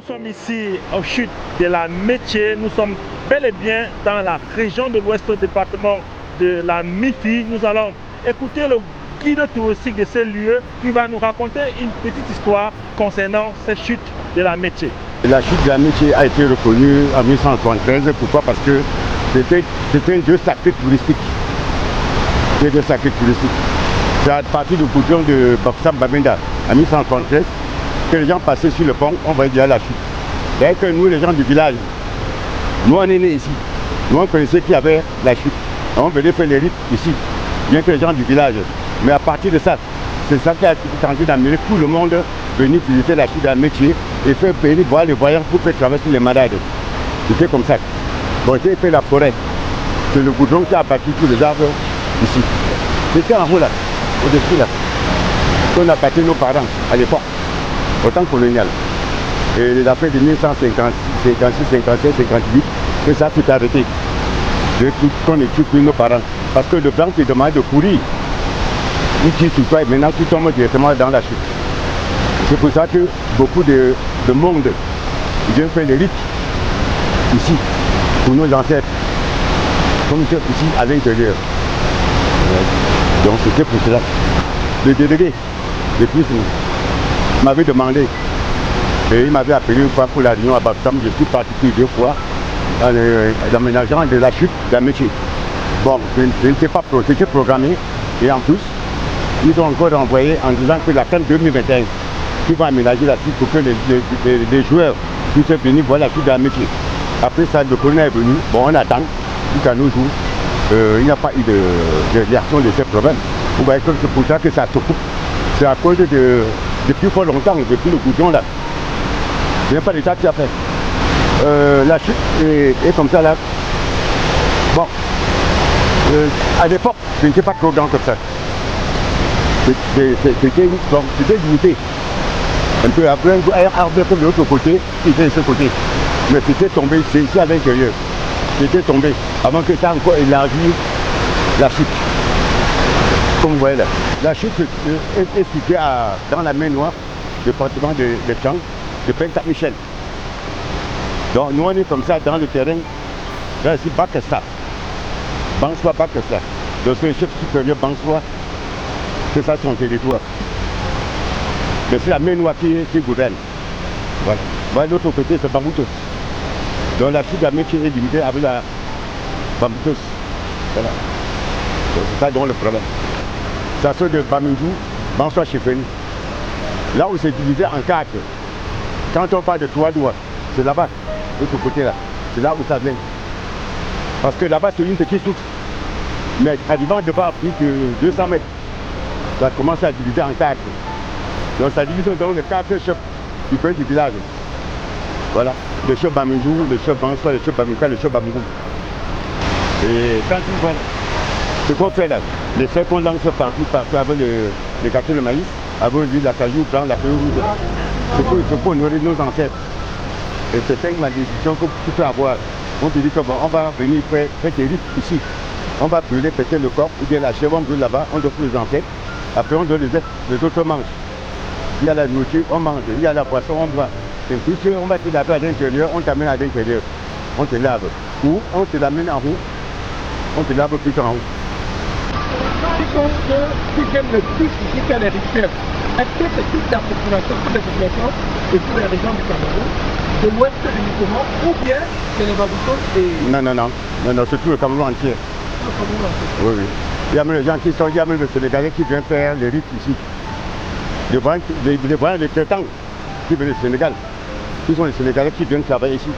Nous sommes ici aux chutes de la Métier. Nous sommes bel et bien dans la région de l'Ouest, au département de la MIFI. Nous allons écouter le guide touristique de ce lieu qui va nous raconter une petite histoire concernant cette chute de la Métier. La chute de la Métier a été reconnue en 1973. Pourquoi? Parce que c'était un lieu sacré touristique. C'était un lieu sacré touristique. C'est à partir du goudron de Bafoussam Bamenda en 1973 que les gens passaient sur le pont, on voyait déjà la chute. D'ailleurs que nous, les gens du village, nous on est nés ici. Nous on connaissait qu'il y avait la chute. On venait faire les rites ici, bien que les gens du village. Mais à partir de ça, c'est ça qui a tenté d'amener tout le monde venir visiter la chute de la Métier et faire venir voir les voyants pour faire traverser les malades. C'était comme ça. Bon, j'ai fait la forêt. C'est le goudron qui a abattu tous les arbres ici. C'était en haut là, au-dessus là. On a battu nos parents à l'époque, au temps colonial. Et les affaires de 1956, 57, 58, que ça a tout arrêté. Qu'on étudie pour nos parents. Parce que le blanc te demande de courir. Il tire sur toi et maintenant tu tombes directement dans la chute. C'est pour ça que beaucoup de monde vient faire les rites ici, pour nos ancêtres, comme ici à l'intérieur. Donc c'était pour cela. Le délégué, le plus, m'avait demandé, et il m'avait appelé une fois pour la réunion à Bafoussam. Je suis participé 2 fois dans l'aménagement de la chute de la Métier. Bon, je n'étais pas programmé, et en plus, ils ont encore envoyé en disant que la CAN 2021, qui va aménager la chute pour que les joueurs puissent venir voir la chute de la Métier. Après ça, le colonel est venu, bon on attend, jusqu'à nos jours, il n'y a pas eu de réaction de ces problèmes. Vous voyez que c'est pour ça que ça se coupe. C'est à cause depuis fort longtemps, depuis le goudron là. Ce n'est pas l'État qui a fait. La chute est comme ça là. Bon, à l'époque, ce n'était pas trop grand comme ça. C'était limité. Un peu après, un arbre de l'autre côté, qui était de ce côté. Mais c'était tombé, c'est ici à l'intérieur. C'était tombé avant que ça encore élargi la chute. Comme vous voyez là. La chute est située dans la main noire, département de Tchang, de Pentak-Michel. Donc nous on est comme ça dans le terrain, là ici Bakassa. Banswa Bakassa. Donc c'est le chef supérieur Banswa, c'est ça son territoire. Mais c'est la main noire qui gouverne. Voilà. Voilà, l'autre côté c'est Bamoutos. Donc la chute de la Métier est limitée avec la Bamoutos. Voilà. C'est ça donc le problème. Ça sort de Bamindou, Banswa Chefeni. Là où c'est divisé en 4. Quand on parle de 3 doigts, c'est là-bas, de l'autre côté là. C'est là où ça vient. Parce que là-bas c'est une petite source. Mais arrivant devant plus que 200 mètres, ça commence à diviser en 4. Donc ça divise dans les 4 chefs du village. Voilà. Le chef Bamindou, le chef Banswa, le chef Bamouka, le chef Bamindou. Et quand tu vois ce qu'on fait là, les feux qu'on lance partout avec le café de maïs, avec l'huile, la cajou, blanc, la feuille rouge. C'est pour nourrir nos ancêtres. Et c'est une malédiction que tu peux avoir. On te dit que bon, on va venir faire des rites ici. On va brûler peut-être le corps, ou bien la chèvre, on brûle là-bas, on donne les ancêtres. Après on donne les autres mangent. Il y a la nourriture, on mange. Il y a la poisson, on boit. Et puis on va te laver à l'intérieur, on t'amène à l'intérieur. On te lave. Ou on te l'amène en haut. On te lave plus en haut. Qui j'aime le plus ici, c'est les rituels. Est-ce que c'est toute la population, toutes les populations et toutes les régions du Cameroun, de l'ouest uniquement, ou bien c'est les Baboussons et... Non, c'est tout le Cameroun entier. Oui, oui. Il y a même les gens qui sont, il y a même les Sénégalais qui viennent faire les rites ici. Les voyants de Crétan qui viennent du Sénégal. Qui sont les Sénégalais qui viennent travailler ici.